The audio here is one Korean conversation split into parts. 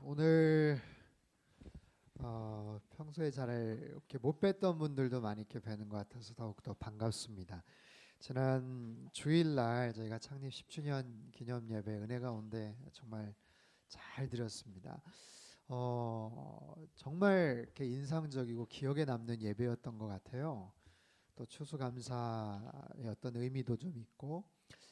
오늘 평소에 잘 이렇게 못 뵀던 분들도 많이 이렇게 뵈는 것 같아서 더욱더 반갑습니다. 지난 주일날 저희가 창립 10주년 기념 예배 은혜 가운데 정말 잘 드렸습니다. 정말 이렇게 인상적이고 기억에 남는 예배였던 것 같아요. 또 추수감사의 어떤 의미도 좀 있고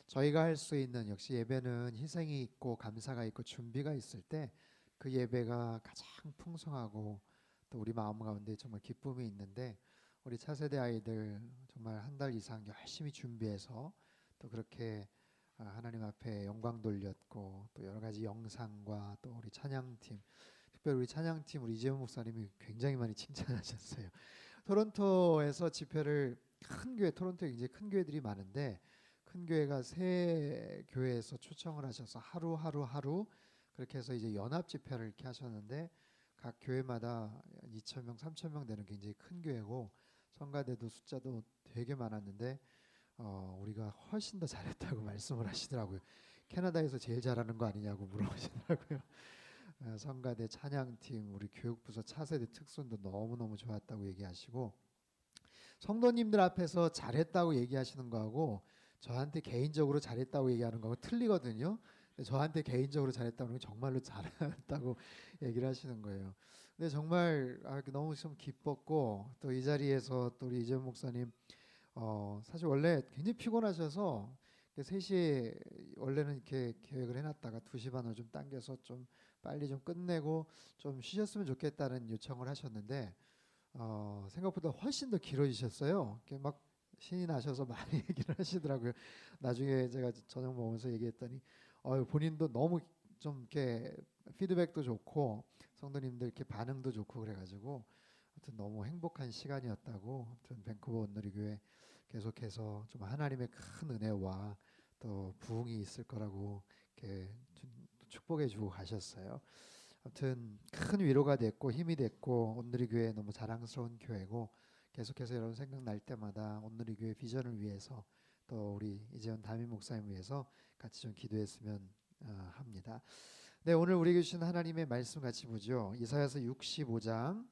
저희가 할 수 있는 역시 예배는 희생이 있고 감사가 있고 준비가 있을 때 그 예배가 가장 풍성하고 또 우리 마음 가운데 정말 기쁨이 있는데 우리 차세대 아이들 정말 한 달 이상 열심히 준비해서 또 그렇게 하나님 앞에 영광 돌렸고 또 여러 가지 영상과 또 우리 찬양팀 특별히 우리 찬양팀 우리 이재용 목사님이 굉장히 많이 칭찬하셨어요. 토론토에서 집회를 큰 교회 토론토에 굉장히 큰 교회들이 많은데 큰 교회가 세 교회에서 초청을 하셔서 하루 그렇게 해서 이제 연합 집회를 이렇게 하셨는데 각 교회마다 2천 명, 3천 명 되는 굉장히 큰 교회고 성가대도 숫자도 되게 많았는데 우리가 훨씬 더 잘했다고 말씀을 하시더라고요. 캐나다에서 제일 잘하는 거 아니냐고 물어보시더라고요. 성가대 찬양팀 우리 교육부서 차세대 특손도 너무너무 좋았다고 얘기하시고 성도님들 앞에서 잘했다고 얘기하시는 거하고 저한테 개인적으로 잘했다고 얘기하는 거하고 틀리거든요. 근데 저한테 개인적으로 잘했다고 하는 건 정말로 잘했다고 얘기를 하시는 거예요. 근데 정말 너무 좀 기뻤고 또 이 자리에서 또 우리 이재용 목사님 사실 원래 굉장히 피곤하셔서 3시에 원래는 이렇게 계획을 해놨다가 2시 반으로 좀 당겨서 좀 빨리 좀 끝내고 좀 쉬셨으면 좋겠다는 요청을 하셨는데 생각보다 훨씬 더 길어지셨어요. 이렇게 막 신이 나셔서 많이 얘기를 하시더라고요. 나중에 제가 저녁 먹으면서 얘기했더니 본인도 너무 좀 이렇게 피드백도 좋고 성도님들 이렇게 반응도 좋고 그래가지고 아무튼 너무 행복한 시간이었다고. 아무튼 밴쿠버 온누리교회 계속해서 좀 하나님의 큰 은혜와 또 부흥이 있을 거라고 이렇게 축복해주고 가셨어요. 아무튼 큰 위로가 됐고 힘이 됐고 온누리 교회 너무 자랑스러운 교회고 계속해서 여러분 생각날 때마다 온누리 교회 비전을 위해서 또 우리 이재현 담임 목사님 위해서 같이 좀 기도했으면 합니다. 네, 오늘 우리에게 주신 하나님의 말씀 같이 보죠. 이사야서 65장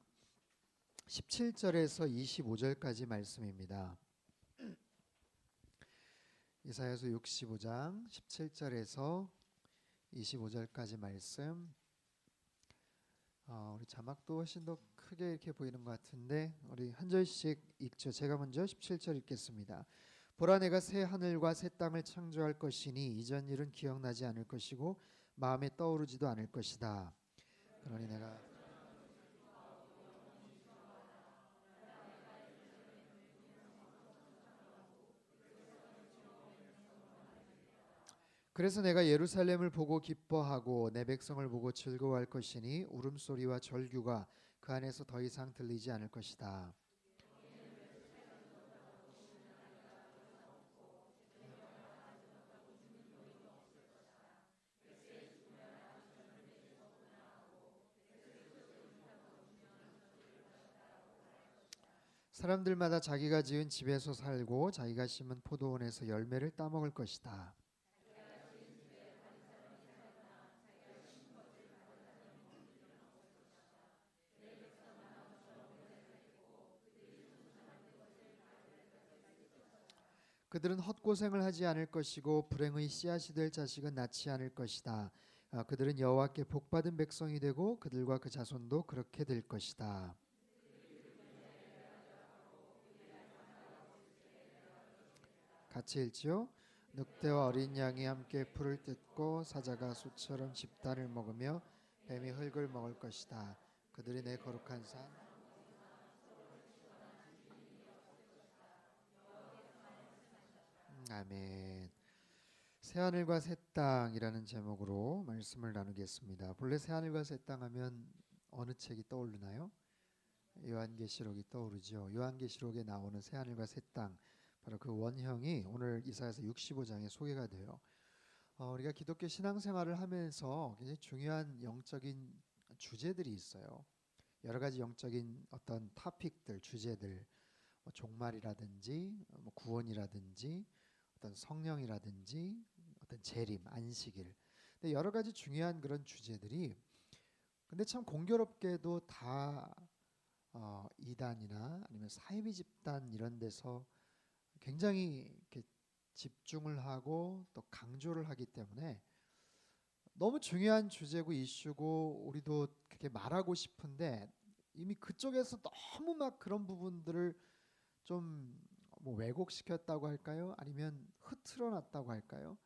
17절에서 25절까지 말씀입니다. 이사야서 65장 17절에서 25절까지 말씀. 우리 자막도 훨씬 더 크게 이렇게 보이는 것 같은데 우리 한 절씩 읽죠. 제가 먼저 17절 읽겠습니다. 보라 내가 새 하늘과 새 땅을 창조할 것이니 이전 일은 기억나지 않을 것이고 마음에 떠오르지도 않을 것이다. 그러니 내가 그래서 내가 예루살렘을 보고 기뻐하고 내 백성을 보고 즐거워할 것이니 울음소리와 절규가 그 안에서 더 이상 들리지 않을 것이다. 사람들마다 자기가 지은 집에서 살고 자기가 심은 포도원에서 열매를 따먹을 것이다. 그들은 헛고생을 하지 않을 것이고 불행의 씨앗이 될 자식은 낳지 않을 것이다. 그들은 여호와께 복받은 백성이 되고 그들과 그 자손도 그렇게 될 것이다. 같이 읽지요. 늑대와 어린 양이 함께 풀을 뜯고 사자가 소처럼 집단을 먹으며 뱀이 흙을 먹을 것이다. 그들이 내 거룩한 산 아멘. 새하늘과 새 땅이라는 제목으로 말씀을 나누겠습니다. 본래 새하늘과 새 땅 하면 어느 책이 떠오르나요? 요한계시록이 떠오르죠. 요한계시록에 나오는 새하늘과 새 땅, 바로 그 원형이 오늘 이사야서 65장에 소개가 돼요. 우리가 기독교 신앙생활을 하면서 굉장히 중요한 영적인 주제들이 있어요. 여러 가지 영적인 어떤 토픽들, 주제들, 뭐 종말이라든지, 뭐 구원이라든지, 어떤 성령이라든지, 어떤 재림, 안식일. 근데 여러 가지 중요한 그런 주제들이 근데 참 공교롭게도 다 이단이나 아니면 사이비 집단 이런 데서 굉장히 이렇게 집중을 하고 또 강조를 하기 때문에 너무 중요한 주제고 이슈고 우리도 그렇게 말하고 싶은데 이미 그쪽에서 너무 막 그런 부분들을 좀 뭐 왜곡시켰다고 할까요? 아니면 흐트러 놨다고 할까요?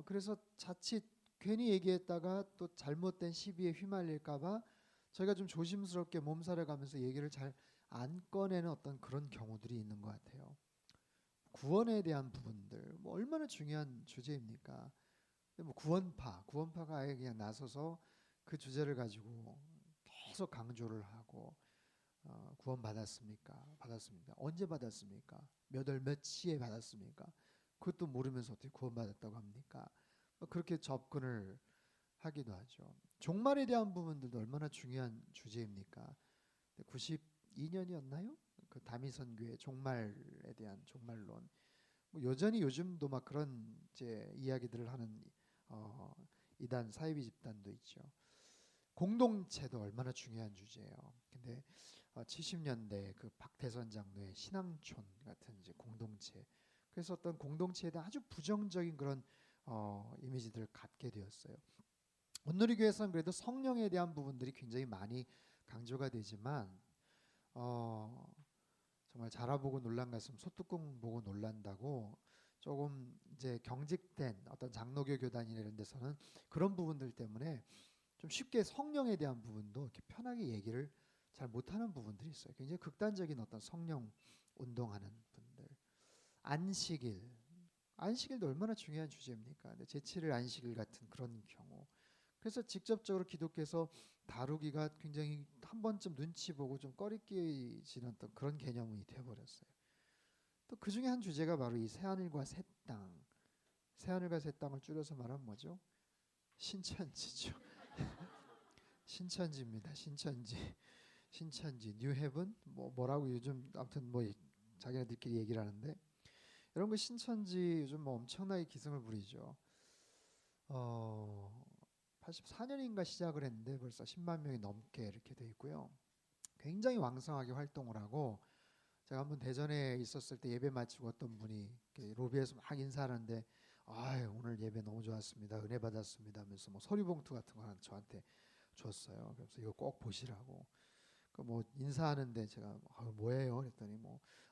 그래서 자칫 괜히 얘기했다가 또 잘못된 시비에 휘말릴까봐 저희가 좀 조심스럽게 몸살을 가면서 얘기를 잘 안 꺼내는 어떤 그런 경우들이 있는 것 같아요. 구원에 대한 부분들, 뭐 얼마나 중요한 주제입니까? 근데 뭐 구원파가 아예 그냥 나서서 그 주제를 가지고 계속 강조를 하고 구원 받았습니까? 받았습니다. 언제 받았습니까? 몇 월 몇 시에 받았습니까? 그것도 모르면서 어떻게 구원 받았다고 합니까? 뭐 그렇게 접근을 하기도 하죠. 종말에 대한 부분들도 얼마나 중요한 주제입니까? 92년이었나요? 그 다미선교의 종말에 대한 종말론. 뭐 여전히 요즘도 막 그런 이제 이야기들을 하는 어, 이단 사이비 집단도 있죠. 공동체도 얼마나 중요한 주제예요. 근데 70년대 그 박태선 장로의 신앙촌 같은 이제 공동체, 그래서 어떤 공동체에 대한 아주 부정적인 그런 이미지들을 갖게 되었어요. 온누리 교회에서는 그래도 성령에 대한 부분들이 굉장히 많이 강조가 되지만 어, 정말 자라보고 놀란 가슴 소뚜껑 보고 놀란다고 조금 이제 경직된 어떤 장로교 교단이나 이런 데서는 그런 부분들 때문에 좀 쉽게 성령에 대한 부분도 이렇게 편하게 얘기를 잘 못하는 부분들이 있어요. 굉장히 극단적인 어떤 성령 운동하는 분들. 안식일, 안식일도 얼마나 중요한 주제입니까? 제7일 안식일 같은 그런 경우. 그래서 직접적으로 기독교에서 다루기가 굉장히 한 번쯤 눈치 보고 좀 꺼리끼지는 어떤 그런 개념이 되어버렸어요. 또 그 중에 한 주제가 바로 이 새하늘과 새 땅. 새하늘과 새 땅을 줄여서 말하면 뭐죠? 신천지죠. 신천지입니다. 신천지. 신천지, 뉴 헤븐 뭐라고 요즘 아무튼 뭐 자기네들끼리 얘기를 하는데 이런 거 신천지 요즘 뭐 엄청나게 기승을 부리죠. 84년인가 시작을 했는데 벌써 10만 명이 넘게 이렇게 돼 있고요. 굉장히 왕성하게 활동을 하고 제가 한번 대전에 있었을 때 예배 마치고 어떤 분이 이렇게 로비에서 막 인사하는데 오늘 예배 너무 좋았습니다. 은혜 받았습니다 하면서 뭐 서류봉투 같은 거 하나 저한테 줬어요. 그래서 이거 꼭 보시라고. 그 뭐 인사하는데 제가 뭐예요? 그랬더니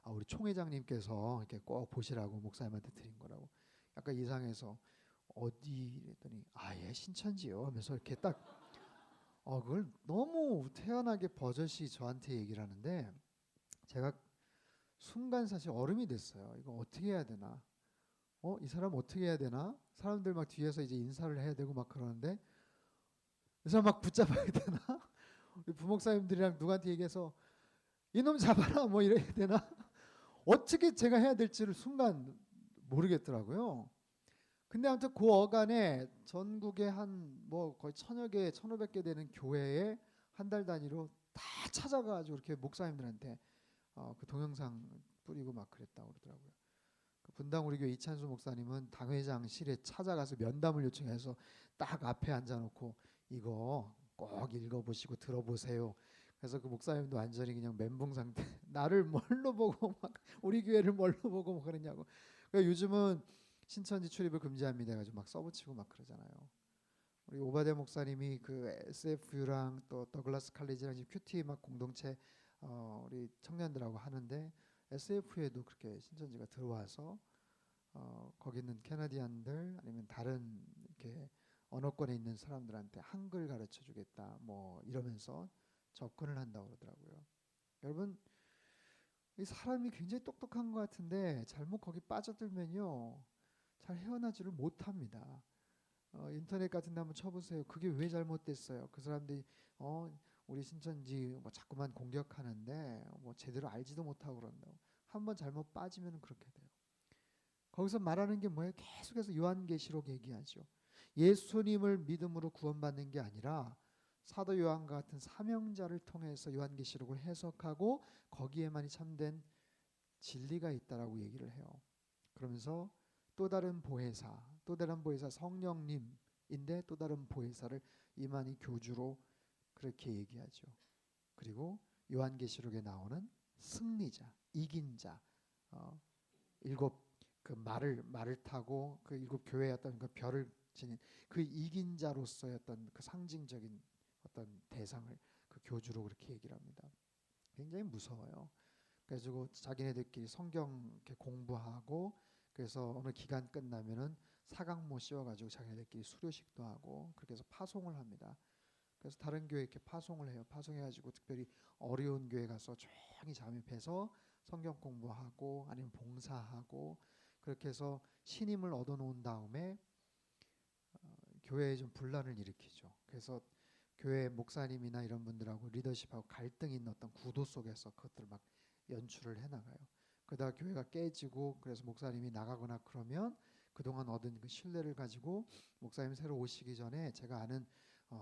우리 총회장님께서 이렇게 꼭 보시라고 목사님한테 드린 거라고. 약간 이상해서 어디 그랬더니 예 신천지요 하면서 이렇게 딱 그걸 너무 태연하게 버젓이 저한테 얘기를 하는데 제가 순간 사실 얼음이 됐어요. 이거 어떻게 해야 되나? 이 사람 어떻게 해야 되나? 사람들 막 뒤에서 이제 인사를 해야 되고 막 그러는데 이 사람 막 붙잡아야 되나? 우리 부목사님들이랑 누구한테 얘기해서 이놈 잡아라 뭐 이래야 되나? 어떻게 제가 해야 될지를 순간 모르겠더라고요. 근데 아무튼 그 어간에 전국에 한 뭐 거의 1000여 개, 1500개 되는 교회에 한 달 단위로 다 찾아가지고 이렇게 목사님들한테 그 동영상 뿌리고 막 그랬다고 그러더라고요. 그 분당 우리 교회 이찬수 목사님은 당회장실에 찾아가서 면담을 요청해서 딱 앞에 앉아놓고 이거 꼭 읽어보시고 들어보세요. 그래서 그 목사님도 완전히 그냥 멘붕 상태. 나를 뭘로 보고 막 우리 교회를 뭘로 보고 뭐 그러냐고. 그러니까 요즘은 신천지 출입을 금지합니다. 해가지고 막 써붙이고 막 그러잖아요. 우리 오바데 목사님이 그 SFU랑 또 더글라스 칼리지랑 큐티 막 공동체 우리 청년들하고 하는데 SF에도 그렇게 신천지가 들어와서 거기는 캐나디안들 아니면 다른 이렇게 언어권에 있는 사람들한테 한글 가르쳐 주겠다 뭐 이러면서 접근을 한다고 그러더라고요. 여러분 이 사람이 굉장히 똑똑한 것 같은데 잘못 거기 빠져들면요 잘 헤어나지를 못합니다. 인터넷 같은 데 한번 쳐보세요. 그게 왜 잘못됐어요? 그 사람들이 우리 신천지 뭐 자꾸만 공격하는데 뭐 제대로 알지도 못하고 그런다고. 한번 잘못 빠지면 그렇게 돼요. 거기서 말하는 게 뭐예요? 계속해서 요한계시록 얘기하죠. 예수님을 믿음으로 구원받는 게 아니라 사도 요한과 같은 사명자를 통해서 요한계시록을 해석하고 거기에만이 참된 진리가 있다라고 얘기를 해요. 그러면서 또 다른 보혜사 성령님인데 또 다른 보혜사를 이만희 교주로 그렇게 얘기하죠. 그리고 요한계시록에 나오는 승리자, 이긴 자, 일곱 그 말을 타고 그 일곱 교회의 어떤 그 별을 지닌 그 이긴 자로서의 어떤 그 상징적인 어떤 대상을 그 교주로 그렇게 얘기를 합니다. 굉장히 무서워요. 그래가지고 자기네들끼리 성경 이렇게 공부하고 그래서 어느 기간 끝나면은 사각모 씌워가지고 자기네들끼리 수료식도 하고 그렇게 해서 파송을 합니다. 그래서 다른 교회 이렇게 파송을 해요. 파송해가지고 특별히 어려운 교회 가서 조용히 잠입해서 성경 공부하고 아니면 봉사하고 그렇게 해서 신임을 얻어놓은 다음에 교회에 좀 분란을 일으키죠. 그래서 교회 목사님이나 이런 분들하고 리더십하고 갈등이 있는 어떤 구도 속에서 그것들을 막 연출을 해나가요. 그러다가 교회가 깨지고 그래서 목사님이 나가거나 그러면 그동안 얻은 그 신뢰를 가지고 목사님 새로 오시기 전에 제가 아는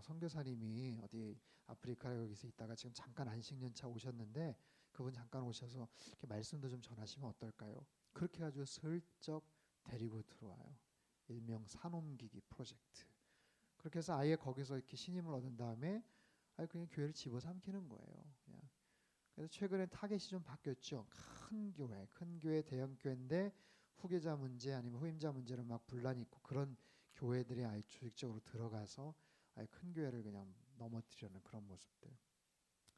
선교사님이 어디 아프리카 여기서 있다가 지금 잠깐 안식년차 오셨는데 그분 잠깐 오셔서 이렇게 말씀도 좀 전하시면 어떨까요? 그렇게 가지고 슬쩍 데리고 들어와요. 일명 산옮기기 프로젝트. 그렇게 해서 아예 거기서 이렇게 신임을 얻은 다음에 아예 그냥 교회를 집어삼키는 거예요. 그냥. 그래서 최근에 타겟이 좀 바뀌었죠. 큰 교회, 대형 교회인데 후계자 문제 아니면 후임자 문제로 막 분란이 있고 그런 교회들이 아예 조직적으로 들어가서 아예 큰 교회를 그냥 넘어뜨리는 그런 모습들.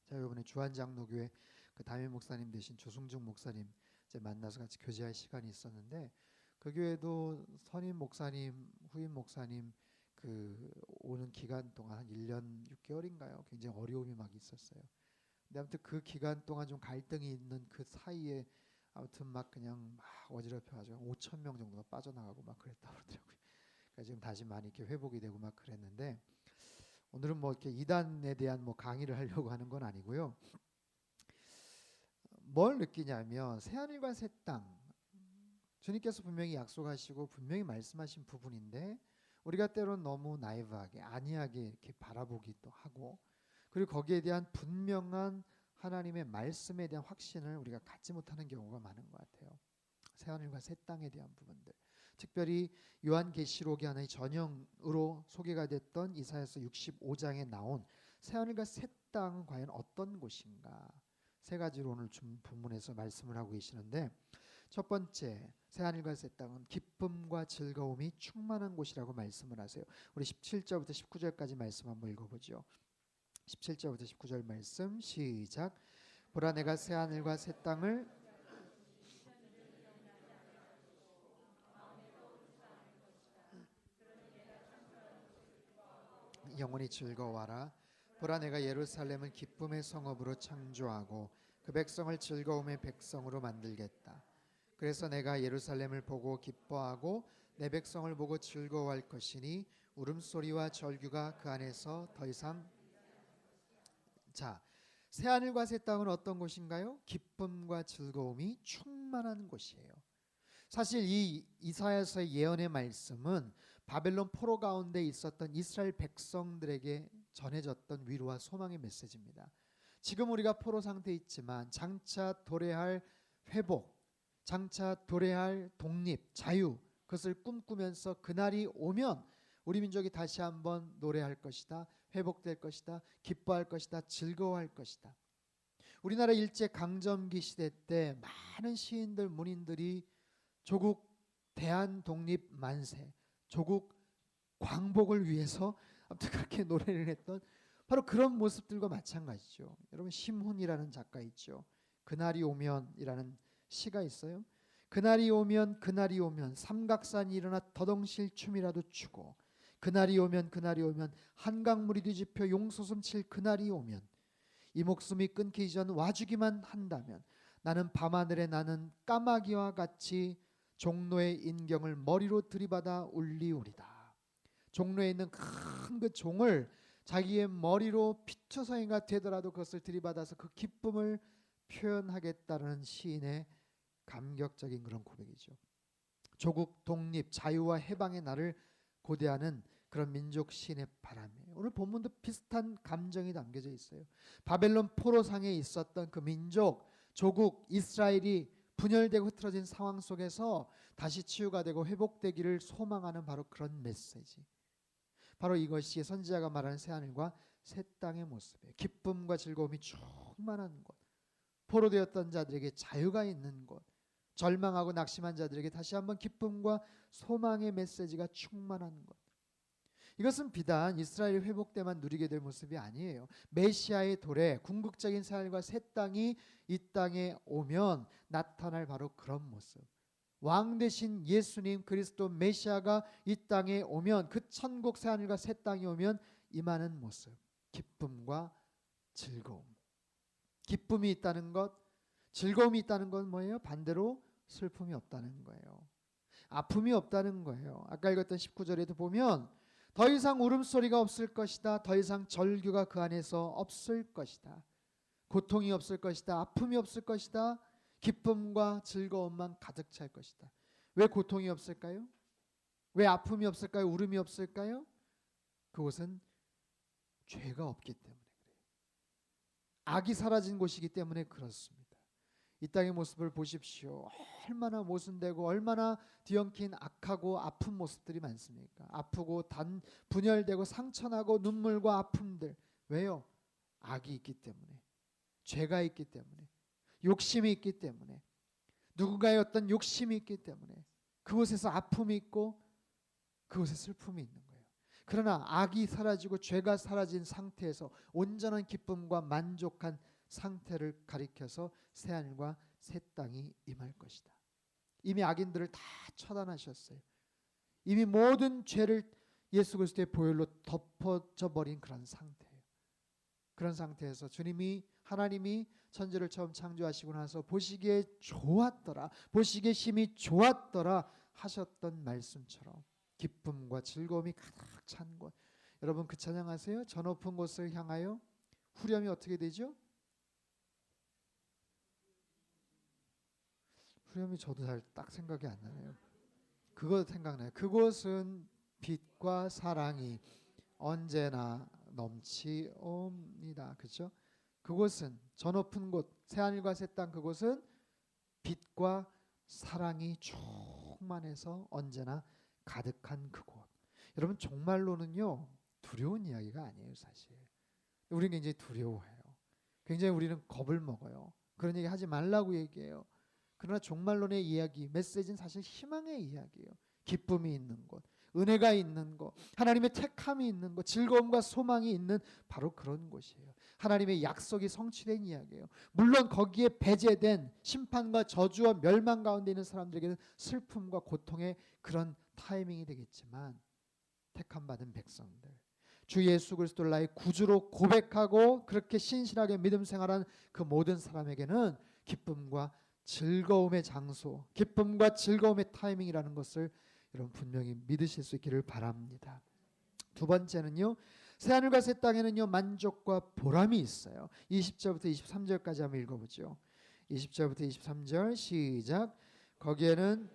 자, 이번에 주한장로교회 그 담임 목사님 대신 조승중 목사님 이제 만나서 같이 교제할 시간이 있었는데 그 교회도 선임 목사님, 후임 목사님 그 오는 기간 동안 한 1년 6개월인가요? 굉장히 어려움이 막 있었어요. 근데 아무튼 그 기간 동안 좀 갈등이 있는 그 사이에 아무튼 막 그냥 막 어지럽혀가지고 5천 명 정도가 빠져나가고 막 그랬다 그러더라고요. 그러니까 지금 다시 많이 이렇게 회복이 되고 막 그랬는데 오늘은 뭐 이렇게 이단에 대한 뭐 강의를 하려고 하는 건 아니고요. 뭘 느끼냐면 새하늘과 새 땅 주님께서 분명히 약속하시고 분명히 말씀하신 부분인데 우리가 때론 너무 나이브하게 안이하게 이렇게 바라보기도 하고 그리고 거기에 대한 분명한 하나님의 말씀에 대한 확신을 우리가 갖지 못하는 경우가 많은 것 같아요. 새하늘과 새 땅에 대한 부분들 특별히 요한계시록이 하나의 전형으로 소개가 됐던 이사야서 65장에 나온 새하늘과 새 땅은 과연 어떤 곳인가 세 가지로 오늘 본문에서 말씀을 하고 계시는데 첫 번째 새하늘과 새 땅은 기쁨과 즐거움이 충만한 곳이라고 말씀을 하세요. 우리 17절부터 19절까지 말씀 한번 읽어보죠. 17절부터 19절 말씀 시작. 보라 내가 새하늘과 새 땅을 영원히 즐거워하라. 보라 내가 예루살렘을 기쁨의 성읍으로 창조하고 그 백성을 즐거움의 백성으로 만들겠다. 그래서 내가 예루살렘을 보고 기뻐하고 내 백성을 보고 즐거워할 것이니 울음소리와 절규가 그 안에서 더 이상 자, 새하늘과 새 땅은 어떤 곳인가요? 기쁨과 즐거움이 충만한 곳이에요. 사실 이 이사야서의 예언의 말씀은 바벨론 포로 가운데 있었던 이스라엘 백성들에게 전해졌던 위로와 소망의 메시지입니다. 지금 우리가 포로 상태에 있지만 장차 도래할 회복, 장차 도래할 독립, 자유 그것을 꿈꾸면서 그날이 오면 우리 민족이 다시 한번 노래할 것이다. 회복될 것이다. 기뻐할 것이다. 즐거워할 것이다. 우리나라 일제 강점기 시대 때 많은 시인들, 문인들이 조국 대한 독립 만세, 조국 광복을 위해서 아무튼 그렇게 노래를 했던 바로 그런 모습들과 마찬가지죠. 여러분 심훈이라는 작가 있죠. 그날이 오면이라는 시가 있어요. 그날이 오면 그날이 오면 삼각산이 일어나 더덩실 춤이라도 추고 그날이 오면 그날이 오면 한강물이 뒤집혀 용솟음 칠 그날이 오면 이 목숨이 끊기기 전 와주기만 한다면 나는 밤하늘에 나는 까마귀와 같이 종로의 인경을 머리로 들이받아 울리우리다. 종로에 있는 큰 그 종을 자기의 머리로 피투성이가 되더라도 그것을 들이받아서 그 기쁨을 표현하겠다는 시인의 감격적인 그런 고백이죠. 조국 독립 자유와 해방의 날을 고대하는 그런 민족 시인의 바람이에요. 오늘 본문도 비슷한 감정이 담겨져 있어요. 바벨론 포로상에 있었던 그 민족 조국 이스라엘이 분열되고 흐트러진 상황 속에서 다시 치유가 되고 회복되기를 소망하는 바로 그런 메시지. 바로 이것이 선지자가 말하는 새하늘과 새 땅의 모습이에요. 기쁨과 즐거움이 충만한 곳, 포로되었던 자들에게 자유가 있는 곳, 절망하고 낙심한 자들에게 다시 한번 기쁨과 소망의 메시지가 충만한 것. 이것은 비단 이스라엘이 회복되만 누리게 될 모습이 아니에요. 메시아의 도래, 궁극적인 삶과 새 땅이 이 땅에 오면 나타날 바로 그런 모습. 왕 대신 예수님 그리스도 메시아가 이 땅에 오면, 그 천국 새 하늘과 새 땅이 오면 임하는 모습. 기쁨과 즐거움. 기쁨이 있다는 것, 즐거움이 있다는 건 뭐예요? 반대로 슬픔이 없다는 거예요. 아픔이 없다는 거예요. 아까 읽었던 19절에도 보면 더 이상 울음소리가 없을 것이다. 더 이상 절규가 그 안에서 없을 것이다. 고통이 없을 것이다. 아픔이 없을 것이다. 기쁨과 즐거움만 가득 찰 것이다. 왜 고통이 없을까요? 왜 아픔이 없을까요? 울음이 없을까요? 그곳은 죄가 없기 때문에 그래요. 악이 사라진 곳이기 때문에 그렇습니다. 이 땅의 모습을 보십시오. 얼마나 모순되고 얼마나 뒤엉킨 악하고 아픈 모습들이 많습니까? 아프고 분열되고 상처나고 눈물과 아픔들. 왜요? 악이 있기 때문에, 죄가 있기 때문에, 욕심이 있기 때문에, 누군가의 어떤 욕심이 있기 때문에 그곳에서 아픔이 있고 그곳에 슬픔이 있는 거예요. 그러나 악이 사라지고 죄가 사라진 상태에서 온전한 기쁨과 만족한 상태를 가리켜서 새하늘과 새 땅이 임할 것이다. 이미 악인들을 다 처단하셨어요. 이미 모든 죄를 예수 그리스도의 보혈로 덮어져 버린 그런 상태예요. 그런 상태에서 하나님이 천지를 처음 창조하시고 나서 보시기에 좋았더라, 보시기에 심히 좋았더라 하셨던 말씀처럼 기쁨과 즐거움이 가득 찬 곳. 여러분 그 찬양하세요. 저 높은 곳을 향하여. 후렴이 어떻게 되죠? 후렴이 저도 잘 딱 생각이 안 나네요. 그거 생각나요. 그곳은 빛과 사랑이 언제나 넘치옵니다. 그렇죠? 그곳은 저 높은 곳, 새하늘과 새 땅, 그곳은 빛과 사랑이 충만해서 언제나 가득한 그곳. 여러분 정말로는요 두려운 이야기가 아니에요. 사실 우리는 굉장히 두려워해요. 굉장히 우리는 겁을 먹어요. 그런 얘기 하지 말라고 얘기해요. 그러나 종말론의 이야기, 메시지는 사실 희망의 이야기예요. 기쁨이 있는 곳, 은혜가 있는 곳, 하나님의 택함이 있는 곳, 즐거움과 소망이 있는 바로 그런 곳이에요. 하나님의 약속이 성취된 이야기예요. 물론 거기에 배제된 심판과 저주와 멸망 가운데 있는 사람들에게는 슬픔과 고통의 그런 타이밍이 되겠지만, 택함 받은 백성들, 주 예수 그리스도를 나의 구주로 고백하고 그렇게 신실하게 믿음 생활한 그 모든 사람에게는 기쁨과 즐거움의 장소, 기쁨과 즐거움의 타이밍이라는 것을 여러분 분명히 믿으실 수 있기를 바랍니다. 두 번째는요, 새하늘과 새 땅에는요 만족과 보람이 있어요. 20절부터 23절까지 한번 읽어보죠. 20절부터 23절 시작. 거기에는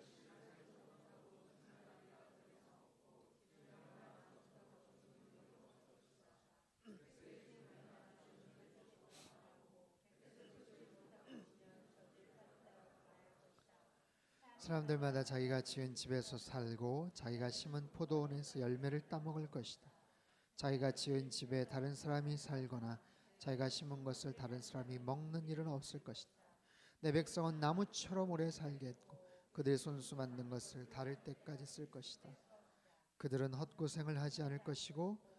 사람들마다 자기가 지은 집에서 살고 자기가 심은 포도원에서 열매를 따먹을 것이다. 자기가 지은 집에 다른 사람이 살거나 자기가 심은 것을 다른 사람이 먹는 일은 없을 것이다. 내 백성은 나무처럼 오래 살겠고 그들의 손수 만든 것을 다를 때까지 쓸 것이다. 그들은 헛고생을 하지 않을 것이고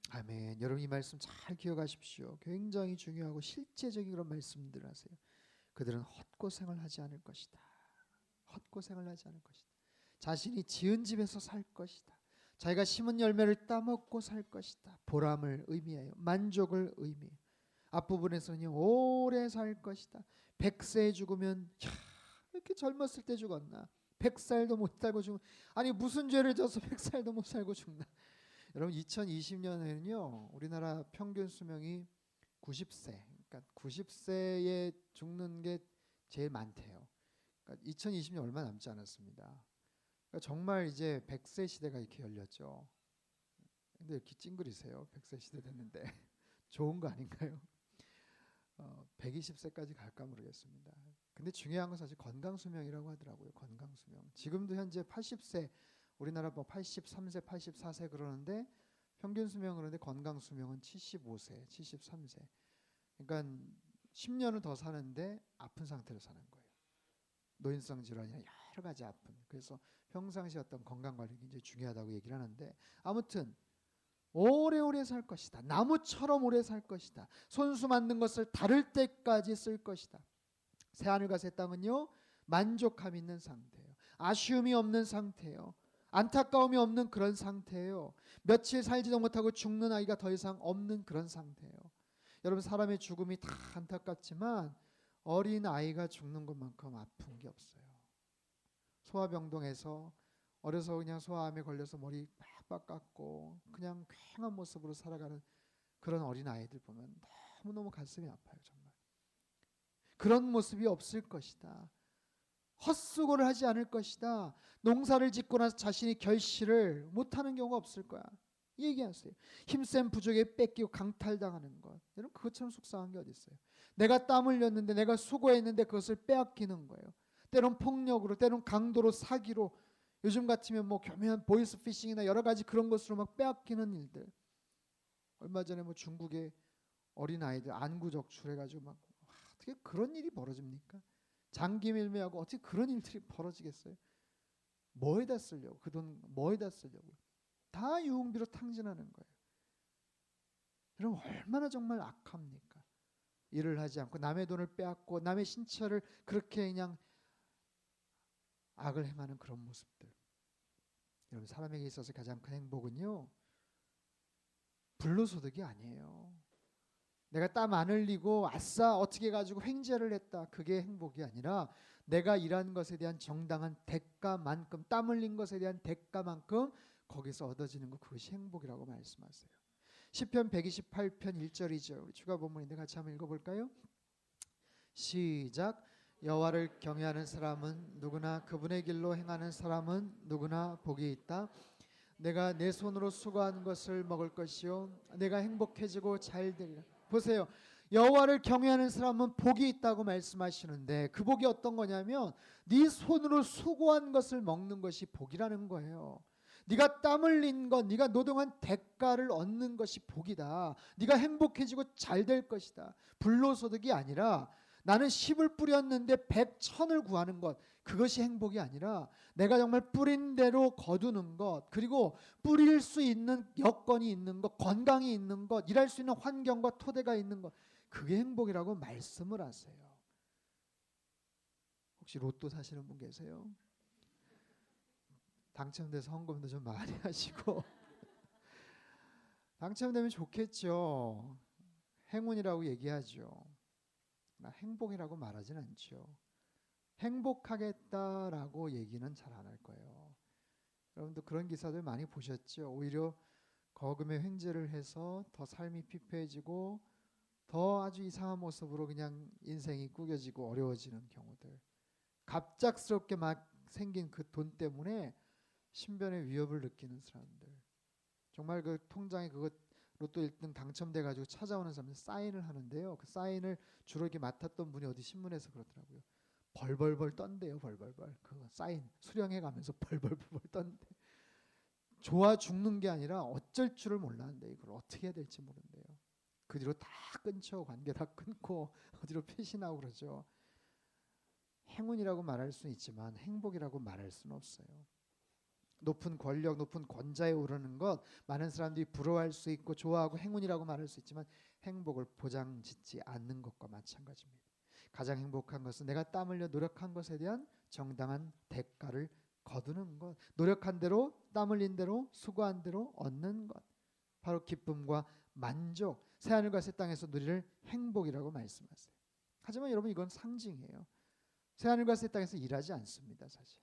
아멘. 여러분 이 말씀 잘 기억하십시오. 굉장히 중요하고 실제적인 그런 말씀들 하세요. 그들은 헛고생을 하지 않을 것이다. 헛고생을 하지 않을 것이다. 자신이 지은 집에서 살 것이다. 자기가 심은 열매를 따먹고 살 것이다. 보람을 의미해요. 만족을 의미해요. 앞부분에서는요 오래 살 것이다. 100세에 죽으면 야, 이렇게 젊었을 때 죽었나. 100살도 못 살고 죽는, 아니 무슨 죄를 져서 100살도 못 살고 죽나. 여러분 2020년에는요 우리나라 평균 수명이 90세, 그러니까 90세에 죽는 게 제일 많대요. 그러니까 2020년 얼마 남지 않았습니다. 그러니까 정말 이제 100세 시대가 이렇게 열렸죠. 근데 이렇게 찡그리세요. 100세 시대 됐는데 좋은 거 아닌가요? 120세까지 갈까 모르겠습니다. 근데 중요한 건 사실 건강수명이라고 하더라고요. 건강수명. 지금도 현재 80세, 우리나라 뭐 83세, 84세 그러는데 평균 수명 그런데 건강 수명은 75세, 73세. 그러니까 10년을 더 사는데 아픈 상태로 사는 거예요. 노인성 질환이나 여러 가지 아픈. 그래서 평상시 어떤 건강 관리 굉장히 중요하다고 얘기를 하는데 아무튼 오래오래 살 것이다. 나무처럼 오래 살 것이다. 손수 만든 것을 다를 때까지 쓸 것이다. 새하늘과 새 땅은요 만족함 있는 상태예요. 아쉬움이 없는 상태예요. 안타까움이 없는 그런 상태예요. 며칠 살지도 못하고 죽는 아이가 더 이상 없는 그런 상태예요. 여러분 사람의 죽음이 다 안타깝지만 어린 아이가 죽는 것만큼 아픈 게 없어요. 소아병동에서 어려서 그냥 소아암에 걸려서 머리 빡빡 깎고 그냥 쾌한 모습으로 살아가는 그런 어린 아이들 보면 너무너무 가슴이 아파요. 정말 그런 모습이 없을 것이다. 헛수고를 하지 않을 것이다. 농사를 짓고 나서 자신이 결실을 못하는 경우가 없을 거야. 얘기하세요. 힘센 부족에 뺏기고 강탈당하는 것. 여러분 그것처럼 속상한 게 어디 있어요. 내가 땀 흘렸는데 내가 수고했는데 그것을 빼앗기는 거예요. 때론 폭력으로 때론 강도로 사기로 요즘 같으면 뭐 교묘한 보이스피싱이나 여러 가지 그런 것으로 막 빼앗기는 일들. 얼마 전에 뭐 중국의 어린 아이들 안구 적출해가지고 막 어떻게 그런 일이 벌어집니까? 장기 밀매하고 어떻게 그런 일들이 벌어지겠어요? 뭐에다 쓰려고? 그 돈 뭐에다 쓰려고? 다 유흥비로 탕진하는 거예요. 여러분 얼마나 정말 악합니까? 일을 하지 않고 남의 돈을 빼앗고 남의 신체를 그렇게 그냥 악을 행하는 그런 모습들. 여러분 사람에게 있어서 가장 큰 행복은요 불로소득이 아니에요. 내가 땀 안 흘리고 아싸 어떻게 가지고 횡재를 했다. 그게 행복이 아니라 내가 일한 것에 대한 정당한 대가만큼 땀 흘린 것에 대한 대가만큼 거기서 얻어지는 것 그것이 행복이라고 말씀하세요. 시편 128편 1절이죠. 우리 추가 본문인데 같이 한번 읽어볼까요? 시작. 여호와를 경외하는 사람은 누구나 그분의 길로 행하는 사람은 누구나 복이 있다. 내가 내 손으로 수고한 것을 먹을 것이요 내가 행복해지고 잘 되리라. 보세요. 여호와를 경외하는 사람은 복이 있다고 말씀하시는데 그 복이 어떤 거냐면 네 손으로 수고한 것을 먹는 것이 복이라는 거예요. 네가 땀 흘린 것, 네가 노동한 대가를 얻는 것이 복이다. 네가 행복해지고 잘 될 것이다. 불로소득이 아니라 나는 10을 뿌렸는데 100, 1000을 구하는 것 그것이 행복이 아니라 내가 정말 뿌린 대로 거두는 것 그리고 뿌릴 수 있는 여건이 있는 것 건강이 있는 것 일할 수 있는 환경과 토대가 있는 것 그게 행복이라고 말씀을 하세요. 혹시 로또 사시는 분 계세요? 당첨돼서 헌금도 좀 많이 하시고 당첨되면 좋겠죠. 행운이라고 얘기하죠. 행복이라고 말하진 않죠. 행복하겠다라고 얘기는 잘 안 할 거예요. 여러분도 그런 기사들 많이 보셨죠. 오히려 거금에 횡재를 해서 더 삶이 피폐해지고 더 아주 이상한 모습으로 그냥 인생이 꾸겨지고 어려워지는 경우들. 갑작스럽게 막 생긴 그 돈 때문에 신변의 위협을 느끼는 사람들. 정말 그 통장에 그것 로또 1등 당첨돼 가지고 찾아오는 사람들 사인을 하는데요. 그 사인을 주로 이렇게 맡았던 분이 어디 신문에서 그러더라고요. 벌벌벌 떤대요. 벌벌벌. 그 사인 수령해 가면서 벌벌벌 떤대. 좋아 죽는 게 아니라 어쩔 줄을 몰랐는데 이걸 어떻게 해야 될지 모른대요. 그 뒤로 다 끊죠. 관계 다 끊고 어디로 피신하고 그러죠. 행운이라고 말할 수는 있지만 행복이라고 말할 수는 없어요. 높은 권력, 높은 권자에 오르는 것 많은 사람들이 부러워할 수 있고 좋아하고 행운이라고 말할 수 있지만 행복을 보장짓지 않는 것과 마찬가지입니다. 가장 행복한 것은 내가 땀 흘려 노력한 것에 대한 정당한 대가를 거두는 것 노력한 대로 땀 흘린 대로 수고한 대로 얻는 것 바로 기쁨과 만족 새하늘과 새 땅에서 누릴 행복이라고 말씀하세요. 하지만 여러분 이건 상징이에요. 새하늘과 새 땅에서 일하지 않습니다. 사실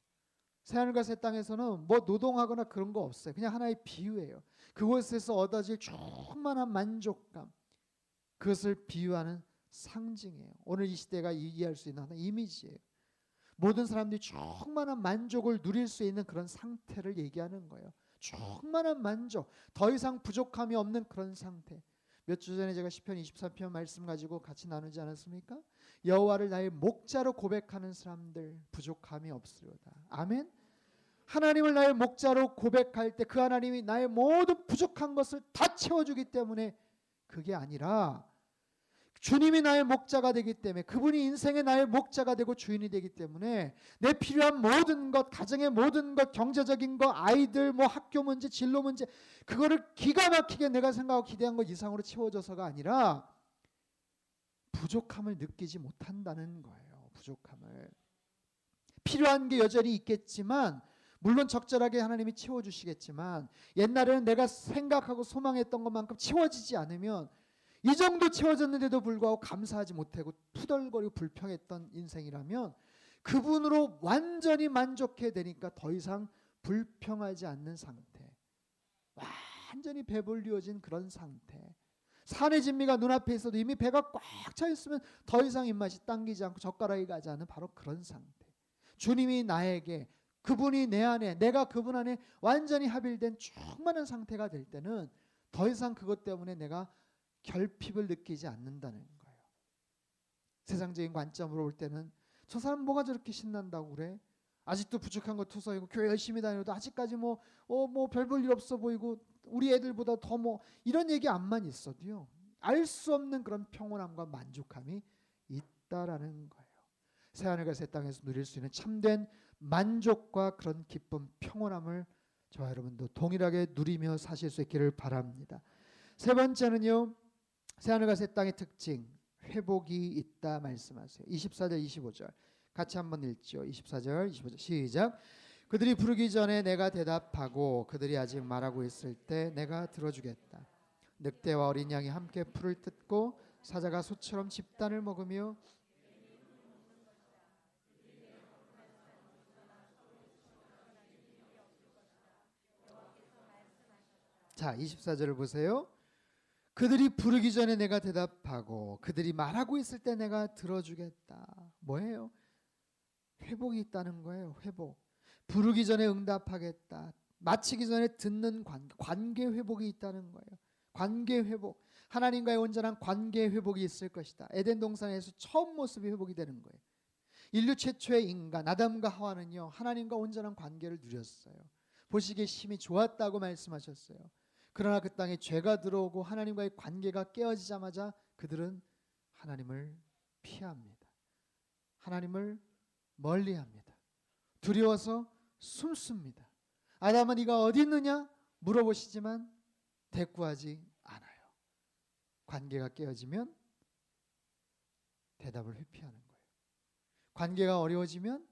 새하늘과 새 땅에서는 뭐 노동하거나 그런 거 없어요. 그냥 하나의 비유예요. 그곳에서 얻어질 충만한 만족감 그것을 비유하는 상징이에요. 오늘 이 시대가 이해할 수 있는 하나의 이미지예요. 모든 사람들이 충만한 만족을 누릴 수 있는 그런 상태를 얘기하는 거예요. 충만한 만족, 더 이상 부족함이 없는 그런 상태. 몇 주 전에 제가 시편 24편 말씀 가지고 같이 나누지 않았습니까? 여호와를 나의 목자로 고백하는 사람들 부족함이 없으리로다. 아멘. 하나님을 나의 목자로 고백할 때 그 하나님이 나의 모든 부족한 것을 다 채워주기 때문에 그게 아니라 주님이 나의 목자가 되기 때문에 그분이 인생의 나의 목자가 되고 주인이 되기 때문에 내 필요한 모든 것, 가정의 모든 것, 경제적인 것, 아이들, 뭐 학교 문제, 진로 문제 그거를 기가 막히게 내가 생각하고 기대한 것 이상으로 채워져서가 아니라 부족함을 느끼지 못한다는 거예요. 부족함을. 필요한 게 여전히 있겠지만 물론 적절하게 하나님이 채워주시겠지만 옛날에는 내가 생각하고 소망했던 것만큼 채워지지 않으면 이 정도 채워졌는데도 불구하고 감사하지 못하고 푸덜거리고 불평했던 인생이라면 그분으로 완전히 만족해야 되니까 더 이상 불평하지 않는 상태, 완전히 배불리워진 그런 상태, 산의 진미가 눈앞에 있어도 이미 배가 꽉 차 있으면 더 이상 입맛이 당기지 않고 젓가락이 가지 않는 바로 그런 상태. 주님이 나에게, 그분이 내 안에, 내가 그분 안에 완전히 합일된 충만한 상태가 될 때는 더 이상 그것 때문에 내가 결핍을 느끼지 않는다는 거예요. 세상적인 관점으로 볼 때는 저 사람 뭐가 저렇게 신난다고 그래? 아직도 부족한 거 투서이고 교회 열심히 다녀도 아직까지 뭐 별 볼 일 없어 보이고 우리 애들보다 더 뭐 이런 얘기 안만 있어도요. 알 수 없는 그런 평온함과 만족함이 있다라는 거예요. 새하늘과 새 땅에서 누릴 수 있는 참된 만족과 그런 기쁨, 평온함을 저와 여러분도 동일하게 누리며 사실 수 있기를 바랍니다. 세 번째는요. 새하늘과 새 땅의 특징, 회복이 있다 말씀하세요. 24절 25절 같이 한번 읽죠. 24절 25절 시작. 그들이 부르기 전에 내가 대답하고 그들이 아직 말하고 있을 때 내가 들어주겠다. 늑대와 어린 양이 함께 풀을 뜯고 사자가 소처럼 집단을 먹으며 자 24절을 보세요. 그들이 부르기 전에 내가 대답하고 그들이 말하고 있을 때 내가 들어주겠다. 뭐예요? 회복이 있다는 거예요. 회복. 부르기 전에 응답하겠다. 마치기 전에 듣는 관계 회복이 있다는 거예요. 관계 회복. 하나님과의 온전한 관계 회복이 있을 것이다. 에덴 동산에서 처음 모습이 회복이 되는 거예요. 인류 최초의 인간 아담과 하와는요. 하나님과 온전한 관계를 누렸어요. 보시기에 심히 좋았다고 말씀하셨어요. 그러나 그 땅에 죄가 들어오고 하나님과의 관계가 깨어지자마자 그들은 하나님을 피합니다. 하나님을 멀리합니다. 두려워서 숨습니다. 아담아 네가 어디 있느냐 물어보시지만 대꾸하지 않아요. 관계가 깨어지면 대답을 회피하는 거예요. 관계가 어려워지면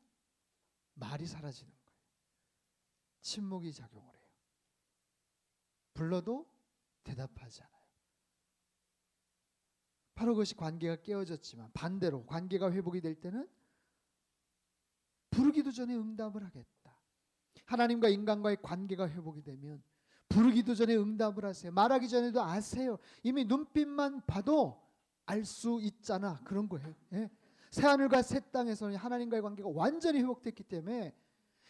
말이 사라지는 거예요. 침묵이 작용을 해요. 불러도 대답하지 않아요. 바로 그것이 관계가 깨어졌지만 반대로 관계가 회복이 될 때는 부르기도 전에 응답을 하겠다. 하나님과 인간과의 관계가 회복이 되면 부르기도 전에 응답을 하세요. 말하기 전에도 아세요. 이미 눈빛만 봐도 알 수 있잖아. 그런 거예요. 예? 새하늘과 새 땅에서는 하나님과의 관계가 완전히 회복됐기 때문에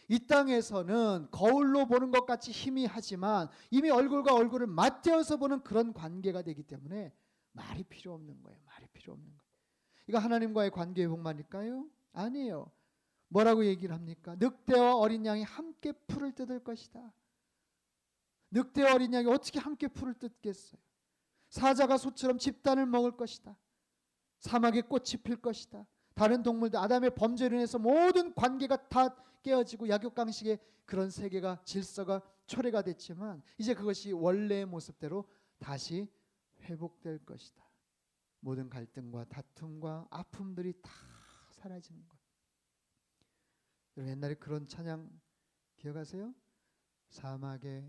이 땅에서는 거울로 보는 것 같이 희미하지만 이미 얼굴과 얼굴을 맞대어서 보는 그런 관계가 되기 때문에 말이 필요 없는 거예요. 말이 필요 없는 거예요. 이거 하나님과의 관계 회복만일까요? 아니에요. 뭐라고 얘기를 합니까? 늑대와 어린 양이 함께 풀을 뜯을 것이다. 늑대와 어린 양이 어떻게 함께 풀을 뜯겠어요? 사자가 소처럼 집단을 먹을 것이다. 사막에 꽃이 필 것이다. 다른 동물들 아담의 범죄로 인해서 모든 관계가 다 깨어지고 약육강식의 그런 세계가 질서가 초래가 됐지만 이제 그것이 원래의 모습대로 다시 회복될 것이다. 모든 갈등과 다툼과 아픔들이 다 사라지는 것. 여러분 옛날에 그런 찬양 기억하세요? 사막에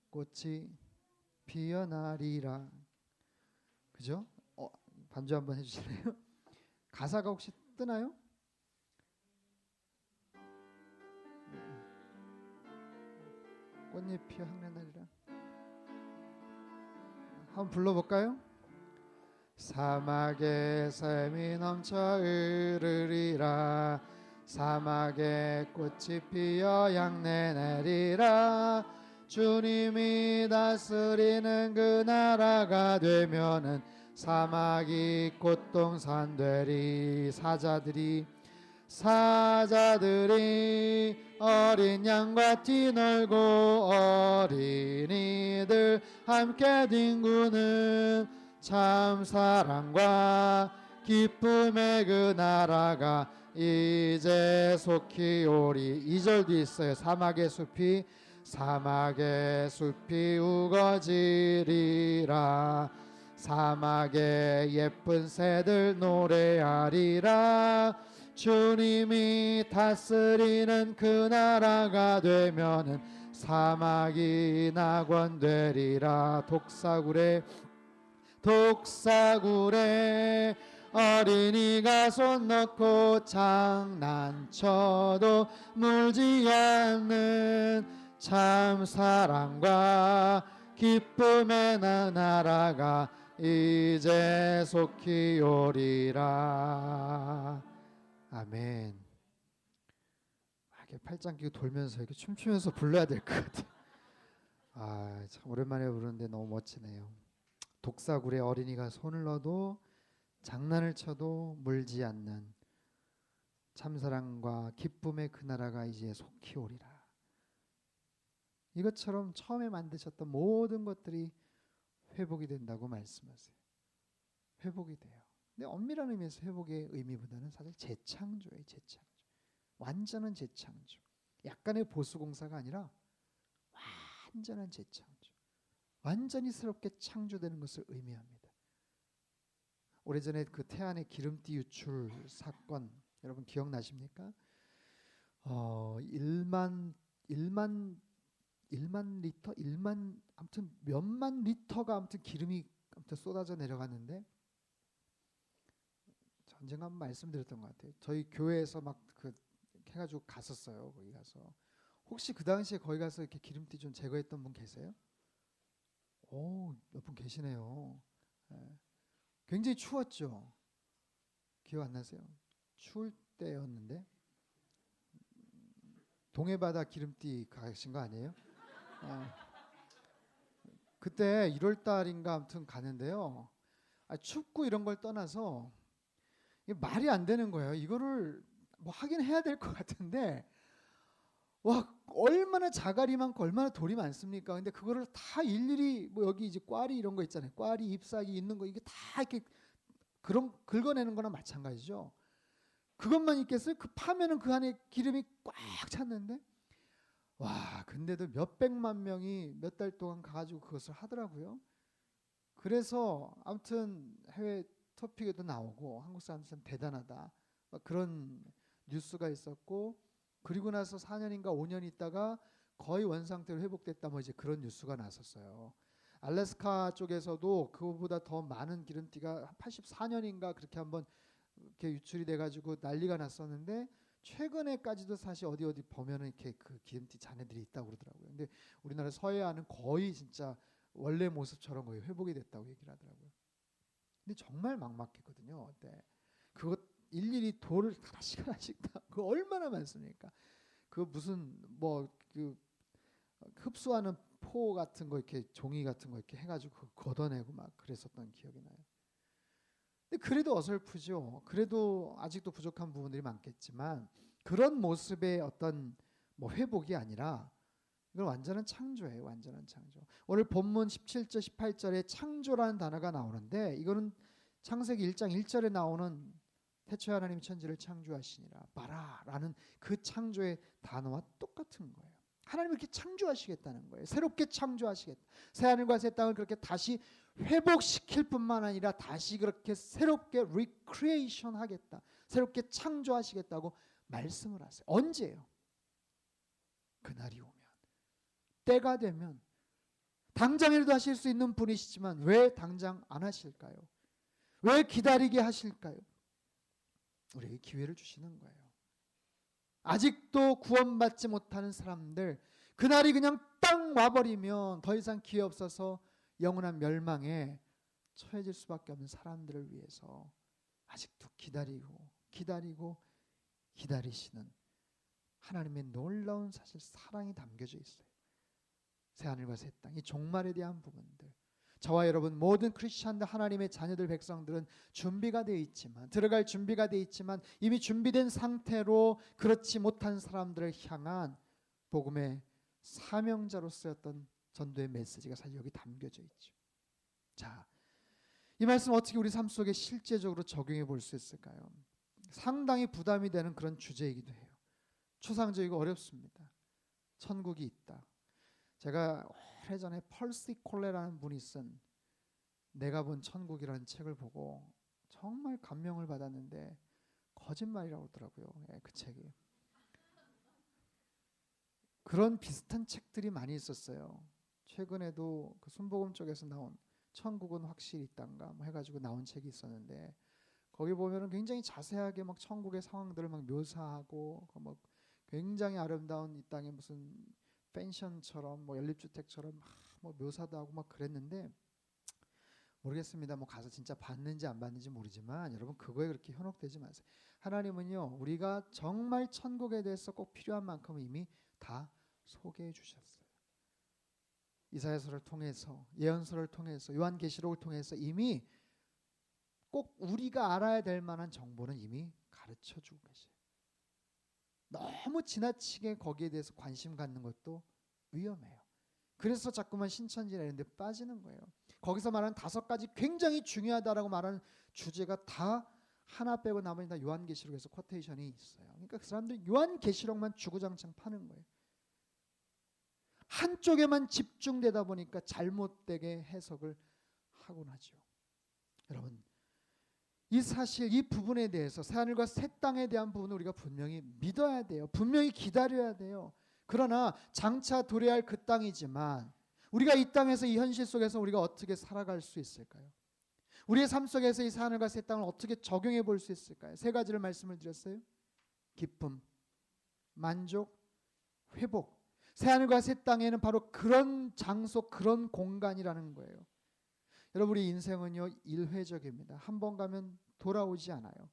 꽃이 피어나리라. 그죠? 반주 한번 해주실래요? 가사가 혹시 뜨나요? 꽃잎 피어 향내나리라. 한번 불러볼까요? 사막에 샘이 넘쳐 흐르리라. 사막에 꽃이 피어 향내 내리라. 주님이 다스리는 그 나라가 되면은 사막이 꽃동산 되리. 사자들이 어린 양과 뛰놀고 어린이들 함께 뒹구는 참 사랑과 기쁨의 그 나라가 이제 속히 오리. 2절도 있어요. 사막의 숲이 우거지리라. 사막에 예쁜 새들 노래하리라. 주님이 다스리는 그 나라가 되면은 사막이 낙원되리라. 독사굴에 어린이가 손 넣고 장난쳐도 물지 않는 참 사랑과 기쁨의 나라가 이제 속히 오리라. 아멘. 이렇게 팔짱 끼고 돌면서 이렇게 춤추면서 불러야 될 것 같아요. 참 오랜만에 부르는데 너무 멋지네요. 독사굴에 어린이가 손을 넣어도 장난을 쳐도 물지 않는 참사랑과 기쁨의 그 나라가 이제 속히 오리라. 이것처럼 처음에 만드셨던 모든 것들이 회복이 된다고 말씀하세요. 회복이 돼요. 근데 엄밀한 의미에서 회복의 의미보다는 사실 재창조예요. 재창조. 완전한 재창조. 약간의 보수공사가 아니라 완전한 재창조. 완전히 새롭게 창조되는 것을 의미합니다. 오래전에 그 태안의 기름띠 유출 사건 여러분 기억나십니까? 1만 리터, 아무튼 몇만 리터가 아무튼 기름이 아무튼 쏟아져 내려갔는데, 언젠가 한번 말씀드렸던 것 같아요. 저희 교회에서 막 그 해가지고 갔었어요. 거기 가서 혹시 그 당시에 거기 가서 이렇게 기름띠 좀 제거했던 분 계세요? 오, 몇 분 계시네요. 네. 굉장히 추웠죠. 기억 안 나세요? 추울 때였는데 동해바다 기름띠 가신 거 아니에요? 그때 1월 달인가 아무튼 가는데요. 춥고 이런 걸 떠나서 이게 말이 안 되는 거예요. 이거를 뭐 하긴 해야 될 것 같은데 와 얼마나 자갈이 많고 얼마나 돌이 많습니까? 근데 그거를 다 일일이 뭐 여기 이제 꽈리 이런 거 있잖아요. 꽈리 잎사귀 있는 거 이게 다 이렇게 그런 긁어내는 거나 마찬가지죠. 그것만 있겠어요? 그 파면은 그 안에 기름이 꽉 찼는데 와 근데도 몇백만 명이 몇 달 동안 가가지고 그것을 하더라고요. 그래서 아무튼 해외 토픽에도 나오고 한국 사람들은 대단하다 그런 뉴스가 있었고, 그리고 나서 4년인가 5년 있다가 거의 원상태로 회복됐다 뭐 이제 그런 뉴스가 났었어요. 알래스카 쪽에서도 그거보다 더 많은 기름띠가 84년인가 그렇게 한번 이렇게 유출이 돼가지고 난리가 났었는데, 최근에까지도 사실 어디 보면은 이렇게 그 기름띠 잔해들이 있다고 그러더라고요. 근데 우리나라 서해안은 거의 진짜 원래 모습처럼 거의 회복이 됐다고 얘기를 하더라고요. 근데 정말 막막했거든요. 네. 그거 일일이 돌을 하나씩 다 그거 얼마나 많습니까? 그 무슨 뭐 그 흡수하는 포 같은 거 이렇게 종이 같은 거 이렇게 해가지고 걷어내고 막 그랬었던 기억이 나요. 근데 그래도 어설프죠. 그래도 아직도 부족한 부분들이 많겠지만 그런 모습의 어떤 뭐 회복이 아니라 이건 완전한 창조예요. 완전한 창조. 오늘 본문 17절 18절에 창조라는 단어가 나오는데 이거는 창세기 1장 1절에 나오는 태초에 하나님이 천지를 창조하시니라 바라라는 그 창조의 단어와 똑같은 거예요. 하나님이 이렇게 창조하시겠다는 거예요. 새롭게 창조하시겠다. 새하늘과 새 땅을 그렇게 다시 회복시킬 뿐만 아니라 다시 그렇게 새롭게 리크리에이션 하겠다. 새롭게 창조하시겠다고 말씀을 하세요. 언제예요? 그날이 오면, 때가 되면. 당장이라도 하실 수 있는 분이시지만 왜 당장 안 하실까요? 왜 기다리게 하실까요? 우리에게 기회를 주시는 거예요. 아직도 구원받지 못하는 사람들, 그날이 그냥 땅 와버리면 더 이상 기회 없어서 영원한 멸망에 처해질 수밖에 없는 사람들을 위해서 아직도 기다리시는 하나님의 놀라운 사실 사랑이 담겨져 있어요. 새하늘과 새 땅, 이 종말에 대한 부분들, 저와 여러분 모든 크리스천들, 하나님의 자녀들, 백성들은 준비가 되어 있지만, 들어갈 준비가 되어 있지만 이미 준비된 상태로 그렇지 못한 사람들을 향한 복음의 사명자로 쓰였던 전도의 메시지가 사실 여기 담겨져 있죠. 자, 이 말씀 어떻게 우리 삶 속에 실제적으로 적용해 볼 수 있을까요? 상당히 부담이 되는 그런 주제이기도 해요. 추상적이고 어렵습니다. 천국이 있다. 제가 오래전에 펄시 콜레라는 분이 쓴 내가 본 천국이라는 책을 보고 정말 감명을 받았는데 거짓말이라고 하더라고요. 그 책이. 그런 비슷한 책들이 많이 있었어요. 최근에도 그 순복음 쪽에서 나온 천국은 확실히 있단가 뭐 해가지고 나온 책이 있었는데, 거기 보면은 굉장히 자세하게 막 천국의 상황들을 막 묘사하고 막 굉장히 아름다운 이 땅에 무슨 펜션처럼 뭐 연립주택처럼 뭐 묘사도 하고 막 그랬는데, 모르겠습니다. 뭐 가서 진짜 봤는지 안 봤는지 모르지만 여러분 그거에 그렇게 현혹되지 마세요. 하나님은요, 우리가 정말 천국에 대해서 꼭 필요한 만큼 이미 다 소개해 주셨어요. 이사야서를 통해서, 예언서를 통해서, 요한계시록을 통해서 이미 꼭 우리가 알아야 될 만한 정보는 이미 가르쳐 주고 계세요. 너무 지나치게 거기에 대해서 관심 갖는 것도 위험해요. 그래서 자꾸만 신천지나 이런 데 빠지는 거예요. 거기서 말하는 5가지 굉장히 중요하다라고 말하는 주제가 다 하나 빼고 나머지 다 요한계시록에서 쿼테이션이 있어요. 그러니까 그 사람들이 요한계시록만 주구장창 파는 거예요. 한쪽에만 집중되다 보니까 잘못되게 해석을 하곤 하죠. 여러분, 이 사실, 이 부분에 대해서 새하늘과 새 땅에 대한 부분을 우리가 분명히 믿어야 돼요. 분명히 기다려야 돼요. 그러나 장차 도래할 그 땅이지만 우리가 이 땅에서, 이 현실 속에서 우리가 어떻게 살아갈 수 있을까요? 우리의 삶 속에서 이 새하늘과 새 땅을 어떻게 적용해 볼 수 있을까요? 3가지를 말씀을 드렸어요. 기쁨, 만족, 회복. 새하늘과 새 땅에는 바로 그런 장소, 그런 공간이라는 거예요. 여러분, 우리 인생은요, 일회적입니다. 한 번 가면 돌아오지 않아요.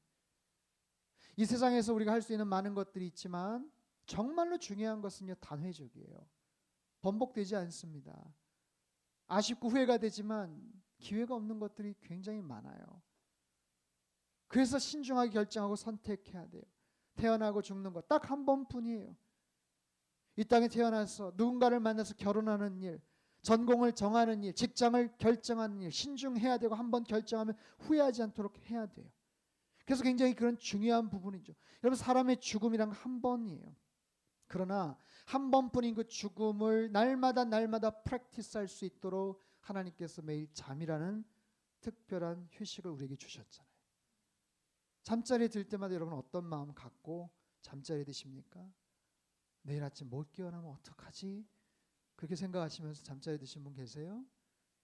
이 세상에서 우리가 할 수 있는 많은 것들이 있지만 정말로 중요한 것은요, 단회적이에요. 번복되지 않습니다. 아쉽고 후회가 되지만 기회가 없는 것들이 굉장히 많아요. 그래서 신중하게 결정하고 선택해야 돼요. 태어나고 죽는 것 딱 한 번뿐이에요. 이 땅에 태어나서 누군가를 만나서 결혼하는 일, 전공을 정하는 일, 직장을 결정하는 일, 신중해야 되고 한 번 결정하면 후회하지 않도록 해야 돼요. 그래서 굉장히 그런 중요한 부분이죠. 여러분, 사람의 죽음이란 한 번이에요. 그러나 한 번뿐인 그 죽음을 날마다 프랙티스할 수 있도록 하나님께서 매일 잠이라는 특별한 휴식을 우리에게 주셨잖아요. 잠자리에 들 때마다 여러분 어떤 마음 갖고 잠자리에 드십니까? 내일 아침 못 깨어나면 어떡하지? 그렇게 생각하시면서 잠자리에 드신 분 계세요?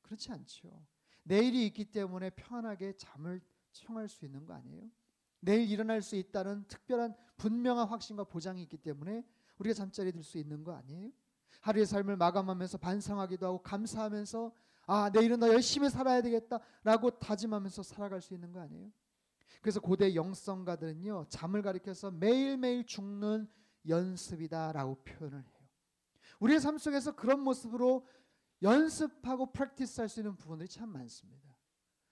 그렇지 않죠. 내일이 있기 때문에 편안하게 잠을 청할 수 있는 거 아니에요? 내일 일어날 수 있다는 특별한 분명한 확신과 보장이 있기 때문에 우리가 잠자리에 들 수 있는 거 아니에요? 하루의 삶을 마감하면서 반성하기도 하고 감사하면서 내일은 더 열심히 살아야 되겠다라고 다짐하면서 살아갈 수 있는 거 아니에요? 그래서 고대 영성가들은요, 잠을 가리켜서 매일매일 죽는 연습이다라고 표현을 해요. 우리의 삶 속에서 그런 모습으로 연습하고 프랙티스할 수 있는 부분들이 참 많습니다.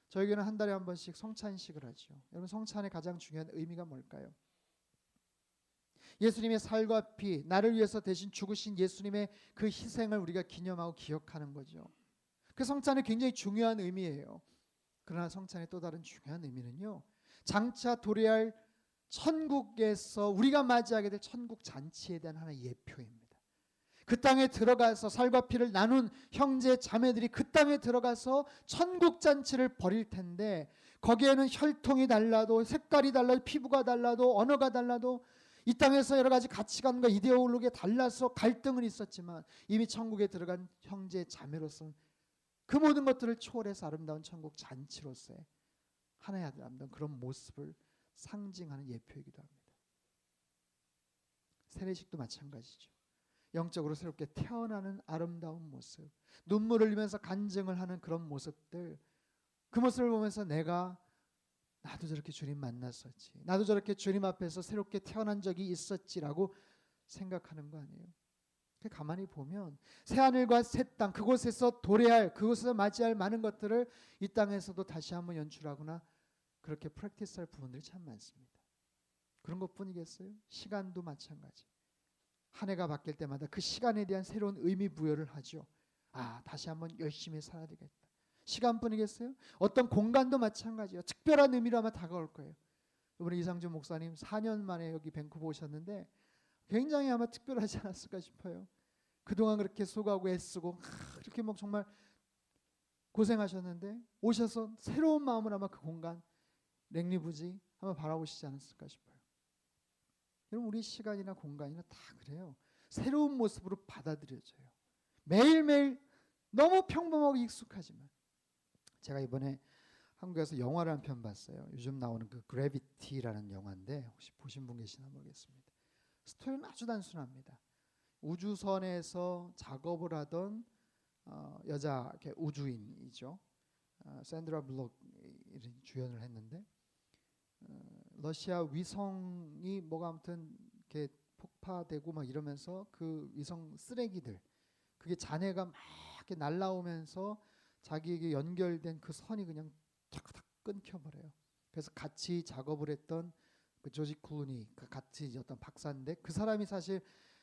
저희 교회는 한 달에 한 번씩 성찬식을 하죠. 여러분, 성찬의 가장 중요한 의미가 뭘까요? 예수님의 살과 피, 나를 위해서 대신 죽으신 예수님의 그 희생을 우리가 기념하고 기억하는 거죠. 그 성찬이 굉장히 중요한 의미예요. 그러나 성찬의 또 다른 중요한 의미는요, 장차 도래할 천국에서 우리가 맞이하게 될 천국 잔치에 대한 하나의 예표입니다. 그 땅에 들어가서 살과 피를 나눈 형제 자매들이 그 땅에 들어가서 천국 잔치를 벌일 텐데, 거기에는 혈통이 달라도 색깔이 달라도 피부가 달라도 언어가 달라도 이 땅에서 여러 가지 가치관과 이데올로기에 달라서 갈등은 있었지만 이미 천국에 들어간 형제 자매로서는 그 모든 것들을 초월해서 아름다운 천국 잔치로서의 하나의 아름다운 그런 모습을 상징하는 예표이기도 합니다. 세례식도 마찬가지죠. 영적으로 새롭게 태어나는 아름다운 모습, 눈물을 흘리면서 간증을 하는 그런 모습들, 그 모습을 보면서 나도 저렇게 주님 만났었지, 나도 저렇게 주님 앞에서 새롭게 태어난 적이 있었지라고 생각하는 거 아니에요? 가만히 보면 새하늘과 새 땅, 그곳에서 도래할, 그곳에서 맞이할 많은 것들을 이 땅에서도 다시 한번 연출하거나 그렇게 프랙티스할 부분들이 참 많습니다. 그런 것뿐이겠어요? 시간도 마찬가지. 한 해가 바뀔 때마다 그 시간에 대한 새로운 의미 부여를 하죠. 다시 한번 열심히 살아야 되겠다. 시간뿐이겠어요? 어떤 공간도 마찬가지예요. 특별한 의미로 아마 다가올 거예요. 이번에 이상준 목사님 4년 만에 여기 밴쿠버 오셨는데 굉장히 아마 특별하지 않았을까 싶어요. 그동안 그렇게 수고하고 애쓰고 그렇게 막 정말 고생하셨는데 오셔서 새로운 마음으로 아마 그 공간 랭리부지 한번 바라보시지 않았을까 싶어요. 여러분, 우리 시간이나 공간이나 다 그래요. 새로운 모습으로 받아들여져요. 매일매일 너무 평범하고 익숙하지만, 제가 이번에 한국에서 영화를 한 편 봤어요. 요즘 나오는 그 그래비티라는 영화인데 혹시 보신 분 계시나 모르겠습니다. 스토리는 아주 단순합니다. 우주선에서 작업을 하던 여자 우주인이죠. 샌드라 블록 주연을 했는데 러시아 위성이 뭐가 아무튼 이렇게 폭파되고 막 이러면서 그 위성 쓰레기들, 그게 잔해가 막 이렇게 날라오면서 자기에게 연결된 그 선이 그냥 탁탁 끊겨버려요. 그래서 같이 작업을 했던 그 조지 클루니, 그 같이 어떤 박사인데 그 사람이 사실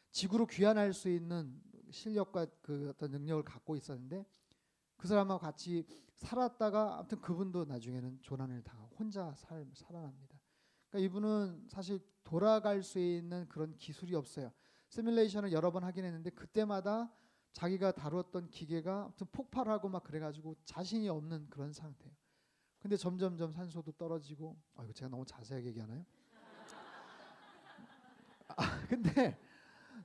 지구로 귀환할 수 있는 실력과 그 어떤 능력을 갖고 있었는데 그 사람하고 같이 살았다가 아무튼 그분도 나중에는 조난을 당하고 혼자 살아납니다. 그러니까 이분은 사실 돌아갈 수 있는 그런 기술이 없어요. 시뮬레이션을 여러 번 하긴 했는데 그때마다 자기가 다루었던 기계가 아무튼 폭발하고 막 그래가지고 자신이 없는 그런 상태예요. 근데 점점점 산소도 떨어지고, 이거 제가 너무 자세하게 얘기하나요? 근데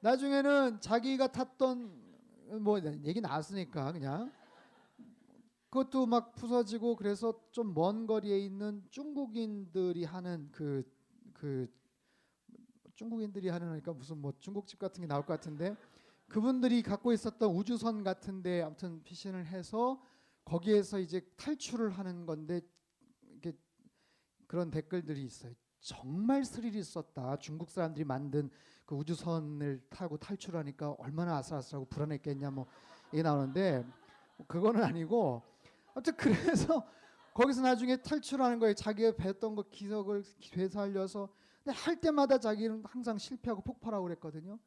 나중에는 자기가 탔던 뭐 얘기 나왔으니까 그냥 그것도 막 부서지고, 그래서 좀 먼 거리에 있는 중국인들이 하는 그 중국인들이 하는, 그러니까 무슨 뭐 중국집 같은 게 나올 것 같은데 그분들이 갖고 있었던 우주선 같은데 아무튼 피신을 해서 거기에서 이제 탈출을 하는 건데 이게 그런 댓글들이 있어요. 정말 스릴이 있었다. 중국 사람들이 만든 그 우주선을 타고 탈출하니까 얼마나 아슬아슬하고 불안했겠냐 뭐 이게 나오는데 그거는 아니고 아무튼 그래서 거기서 나중에 탈출하는 거예요. 자기가 배웠던 거 기억을 되살려서. 근데 할 때마다 자기는 항상 실패하고 폭발하고 그랬거든요.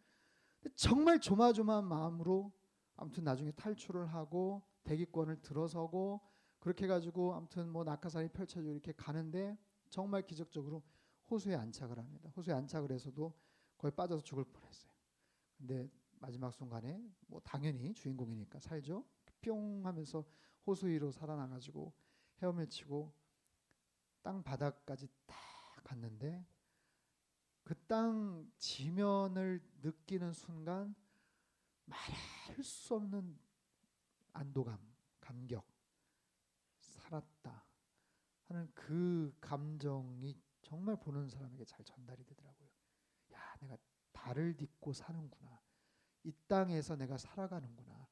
근데 정말 조마조마한 마음으로 아무튼 나중에 탈출을 하고 대기권을 들어서고 그렇게 해가지고 아무튼 뭐 낙하산이 펼쳐지고 이렇게 가는데 정말 기적적으로 호수에 안착을 합니다. 호수에 안착을 해서도 거의 빠져서 죽을 뻔했어요. 근데 마지막 순간에 뭐 당연히 주인공이니까 살죠. 뿅 하면서 호수 위로 살아나가지고 헤엄을 치고 땅 바닥까지 딱 갔는데 그 땅 지면을 느끼는 순간 말할 수 없는 안도감, 감격, 살았다 하는 그 감정이 정말 보는 사람에게 잘 전달이 되더라고요. 야, 내가 발을 딛고 사는구나. 이 땅에서 내가 살아가는구나.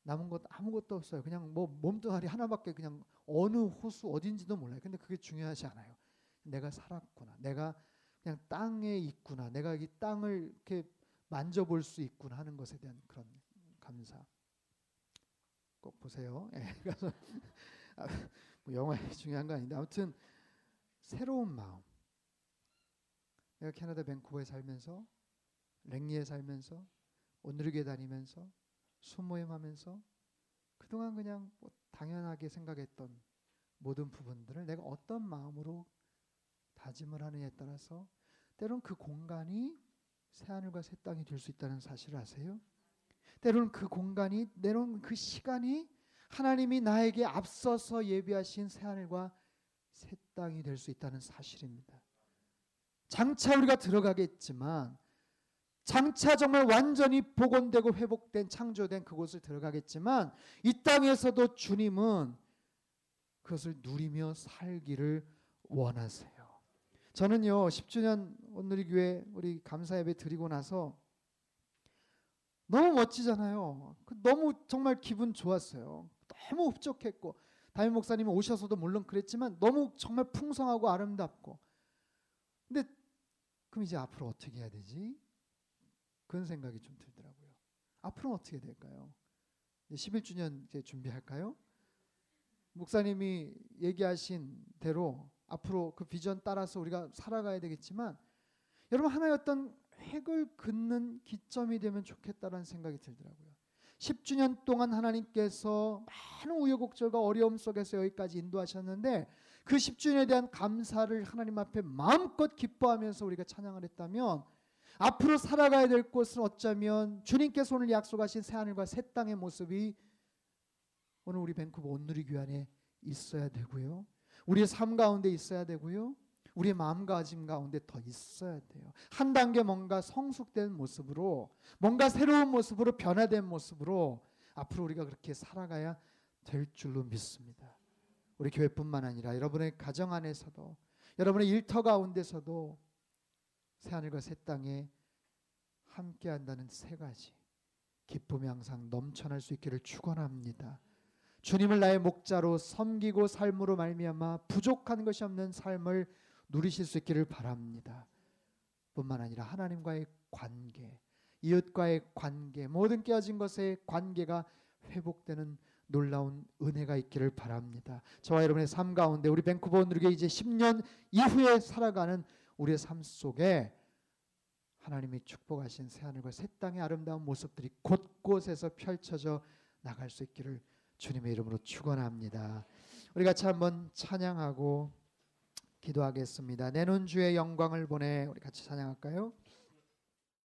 남은 것 아무것도 없어요. 그냥 뭐 몸뚱아리 하나밖에, 그냥 어느 호수 어딘지도 몰라요. 근데 그게 중요하지 않아요. 내가 살았구나. 내가 그냥 땅에 있구나. 내가 이 땅을 이렇게 만져볼 수 있구나 하는 것에 대한 그런 감사. 꼭 보세요. 그래서 뭐 영화에 중요한 거 아닌데 아무튼 새로운 마음. 내가 캐나다 밴쿠버에 살면서, 랭리에 살면서, 온누리교회 다니면서, 수모임하면서 그동안 그냥 뭐 당연하게 생각했던 모든 부분들을 내가 어떤 마음으로 다짐을 하느냐에 따라서 때로는 그 공간이 새하늘과 새 땅이 될 수 있다는 사실을 아세요? 때로는 그 공간이, 때로는 그 시간이 하나님이 나에게 앞서서 예비하신 새하늘과 새 땅이 될 수 있다는 사실입니다. 장차 우리가 들어가겠지만, 장차 정말 완전히 복원되고 회복된, 창조된 그곳을 들어가겠지만 이 땅에서도 주님은 그것을 누리며 살기를 원하세요. 저는요 10주년 온누리교회 우리 감사 예배 드리고 나서 너무 멋지잖아요. 너무 정말 기분 좋았어요. 너무 흡족했고 담임 목사님이 오셔서도 물론 그랬지만 너무 정말 풍성하고 아름답고. 근데 그럼 이제 앞으로 어떻게 해야 되지? 그런 생각이 좀 들더라고요. 앞으로는 어떻게 될까요? 11주년 이제 준비할까요? 목사님이 얘기하신 대로 앞으로 그 비전 따라서 우리가 살아가야 되겠지만, 여러분 하나의 어떤 획을 긋는 기점이 되면 좋겠다라는 생각이 들더라고요. 10주년 동안 하나님께서 많은 우여곡절과 어려움 속에서 여기까지 인도하셨는데, 그 10주년에 대한 감사를 하나님 앞에 마음껏 기뻐하면서 우리가 찬양을 했다면, 앞으로 살아가야 될 곳은 어쩌면 주님께서 오늘 약속하신 새하늘과 새 땅의 모습이 오늘 우리 밴쿠버 온누리교회 안에 있어야 되고요, 우리의 삶 가운데 있어야 되고요, 우리의 마음가짐 가운데 더 있어야 돼요. 한 단계 뭔가 성숙된 모습으로, 뭔가 새로운 모습으로, 변화된 모습으로 앞으로 우리가 그렇게 살아가야 될 줄로 믿습니다. 우리 교회뿐만 아니라 여러분의 가정 안에서도, 여러분의 일터 가운데서도 새하늘과 새 땅에 함께한다는 세 가지 기쁨이 항상 넘쳐날 수 있기를 축원합니다. 주님을 나의 목자로 섬기고 삶으로 말미암아 부족한 것이 없는 삶을 누리실 수 있기를 바랍니다. 뿐만 아니라 하나님과의 관계, 이웃과의 관계, 모든 깨어진 것의 관계가 회복되는 놀라운 은혜가 있기를 바랍니다. 저와 여러분의 삶 가운데, 우리 밴쿠버 온누리교회 이제 10년 이후에 살아가는 우리의 삶 속에 하나님이 축복하신 새하늘과 새 땅의 아름다운 모습들이 곳곳에서 펼쳐져 나갈 수 있기를 주님의 이름으로 축원합니다. 우리 같이 한번 찬양하고 기도하겠습니다. 내는 주의 영광을 보내. 우리 같이 찬양할까요?